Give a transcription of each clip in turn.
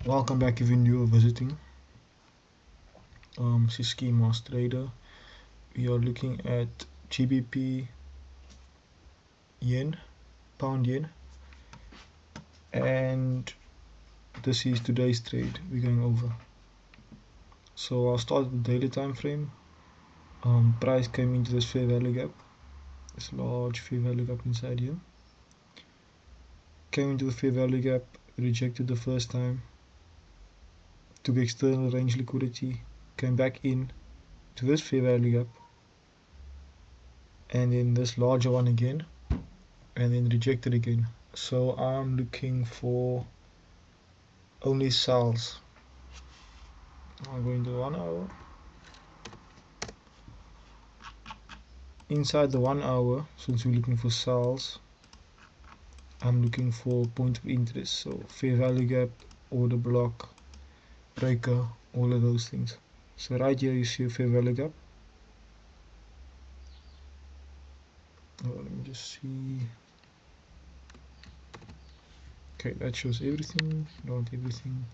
Welcome back if you're new or visiting. This is Ski Master Trader. We are looking at GBP yen, pound yen, and this is today's trade we're going over. So I'll start with the daily time frame. Price came into this fair value gap, this large fair value gap inside here. Came into the fair value gap, rejected the first time, took external range liquidity, came back in to this fair value gap, and then this larger one again, and then rejected again. So I'm looking for only sells. I'm going to 1 hour. Inside the 1 hour, since we're looking for sells, I'm looking for point of interest, so fair value gap, order block, breaker, all of those things. So right here you see a fair value gap. Let me just see. Okay, that shows everything. Not everything.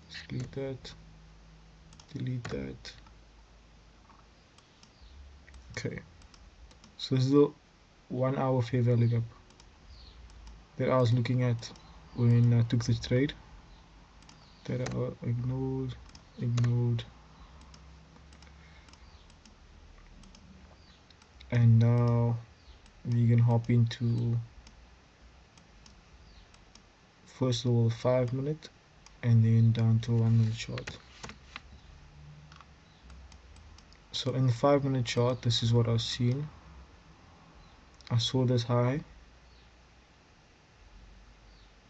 Just delete that. Delete that. Okay. So this is the 1 hour fair value gap that I was looking at when I took the trade. That I ignored. And now we can hop into first of all 5 minute and then down to 1 minute chart. So in the 5 minute chart, this is what I've seen. I saw this high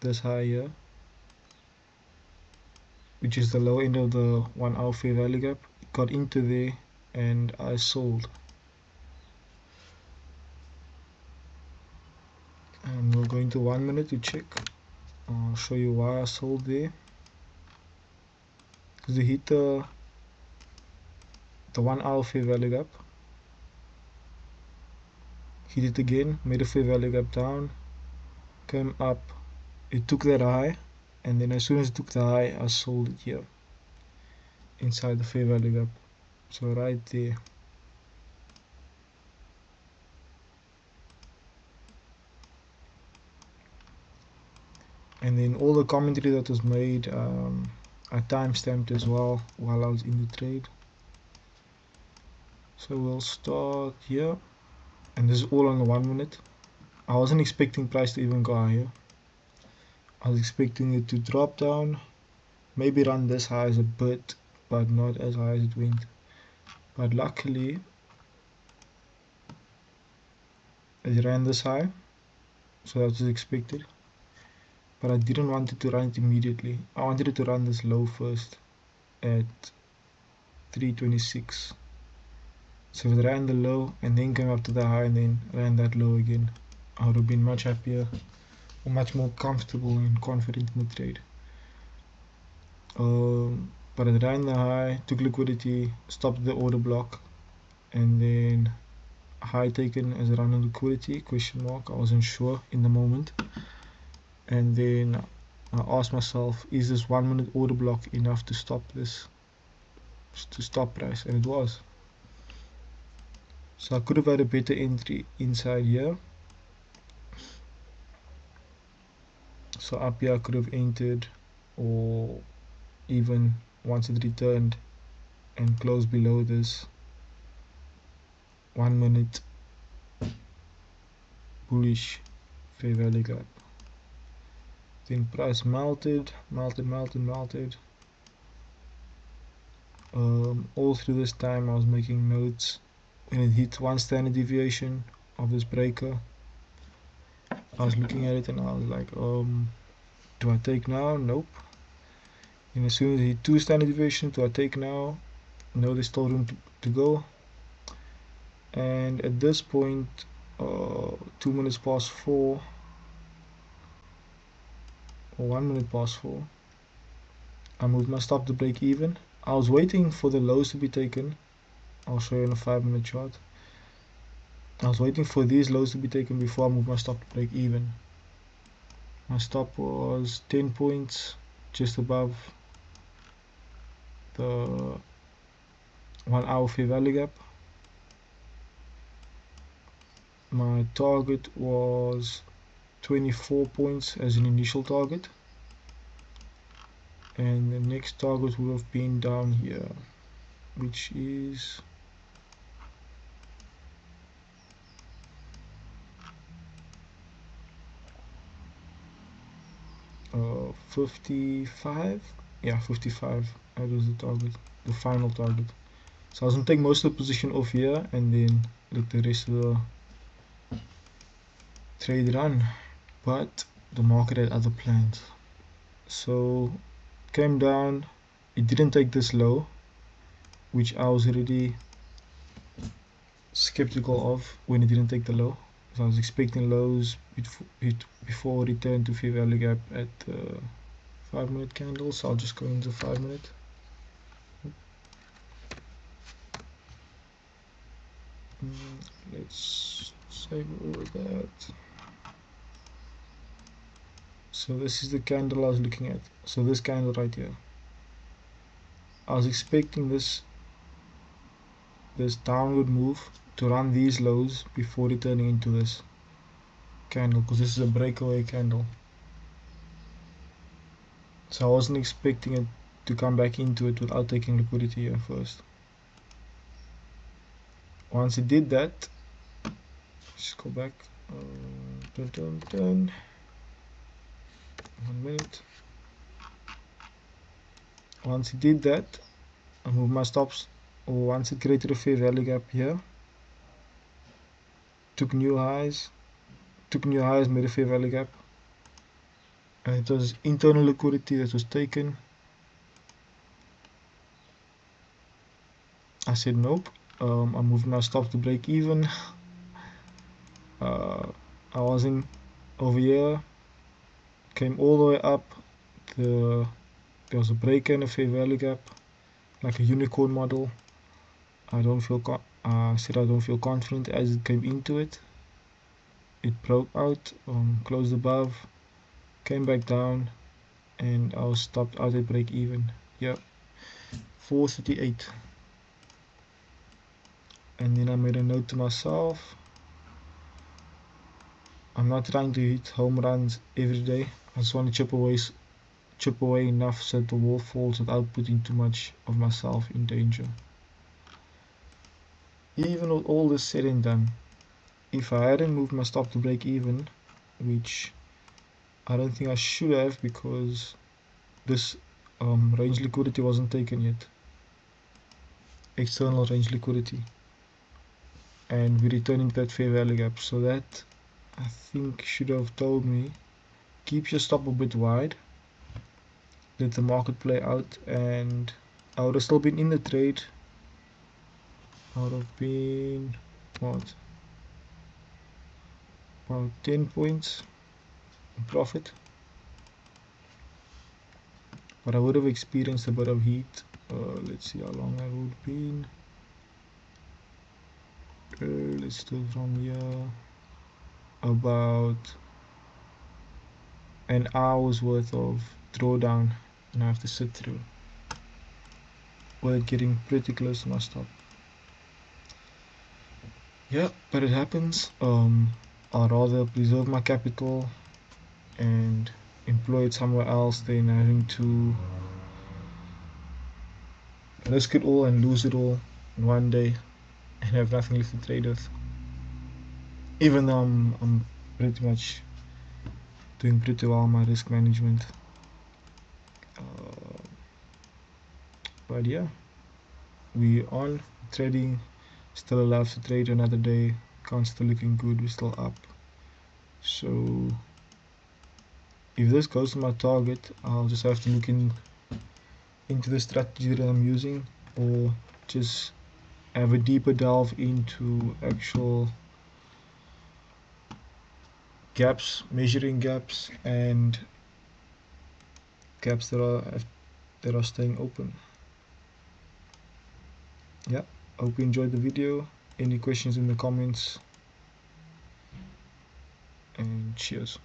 here, which is the low end of the 1 hour fair value gap. Got into there and I sold. And we'll go into 1 minute to check. I'll show you why I sold there. Because they hit the 1 hour fair value gap, hit it again, made a fair value gap down, came up, it took that high, and then as soon as it took the high, I sold it here inside the fair value gap. So right there. And then all the commentary that was made, I timestamped as well while I was in the trade. So we'll start here, and this is all on the 1 minute. I wasn't expecting price to even go higher. I was expecting it to drop down, maybe run this high as a bit, but not as high as it went. But luckily it ran this high, so that was expected. But I didn't want it to run it immediately. I wanted it to run this low first at 326. So if it ran the low and then came up to the high and then ran that low again, I would have been much happier or much more comfortable and confident in the trade. But it ran the high, took liquidity, stopped the order block, and then high taken as a run on liquidity, question mark. I wasn't sure in the moment. And then I asked myself, is this 1 minute order block enough to stop this, to stop price? And it was. So I could have had a better entry inside here. So up here I could have entered, or even once it returned and closed below this 1 minute bullish fair value gap. Then price melted. All through this time I was making notes. When it hit 1 standard deviation of this breaker, I was looking at it and I was like, do I take now? Nope. And as soon as it hit 2 standard deviation, do I take now? No, there's still room to go. And at this point, 2 minutes past 4 or 1 minute past 4, I moved my stop to break even. I was waiting for the lows to be taken. I'll show you on a 5 minute chart. I was waiting for these lows to be taken before I moved my stop to break even. My stop was 10 points, just above the 1 hour fair value gap. My target was 24 points as an initial target, and the next target would have been down here, which is 55. Yeah, 55. That was the target, the final target. So I was gonna take most of the position off here and then let the rest of the trade run, but the market had other plans. So came down, it didn't take this low, which I was already skeptical of when it didn't take the low. So I was expecting lows before return to fair value gap at 5-minute candle. So I'll just go into 5-minute. Let's save all of that. So this is the candle I was looking at. So this candle right here, I was expecting this downward move to run these lows before returning into this candle, because this is a breakaway candle. So I wasn't expecting it to come back into it without taking liquidity here first. Once it did that, just go back. 1 minute. Once it did that, I moved my stops, or once it created a fair value gap here, took new highs, made a fair value gap, and it was internal liquidity that was taken. I said nope. I moved my stop to break even. I was in over here, came all the way up. There was a break and a fair value gap, like a unicorn model. I said I don't feel confident as it came into it. It broke out, closed above, came back down, and I was stopped out at break even. Yep, 438. And then I made a note to myself, I'm not trying to hit home runs every day. I just want to chip away enough so that the wall falls without putting too much of myself in danger. Even with all this said and done, if I hadn't moved my stop to break even, which I don't think I should have, because this range liquidity wasn't taken yet, external range liquidity, and we returned into that fair value gap. So that, I think, should have told me, keep your stop a bit wide, let the market play out, and I would have still been in the trade. I would have been what, about 10 points in profit, but I would have experienced a bit of heat. Let's see how long I would have been. Let's do from here, about an hour's worth of drawdown, and I have to sit through with getting pretty close to my stop. Yeah, but it happens. I'd rather preserve my capital and employ it somewhere else than having to risk it all and lose it all in one day and have nothing left to trade with. Even though I'm pretty much doing pretty well on my risk management. But yeah, we on trading, still allowed to trade another day, accounts still looking good, we're still up. So if this goes to my target, I'll just have to look into the strategy that I'm using, or just have a deeper delve into actual gaps, measuring gaps, and gaps that are staying open. Yeah, hope you enjoyed the video. Any questions in the comments, and cheers.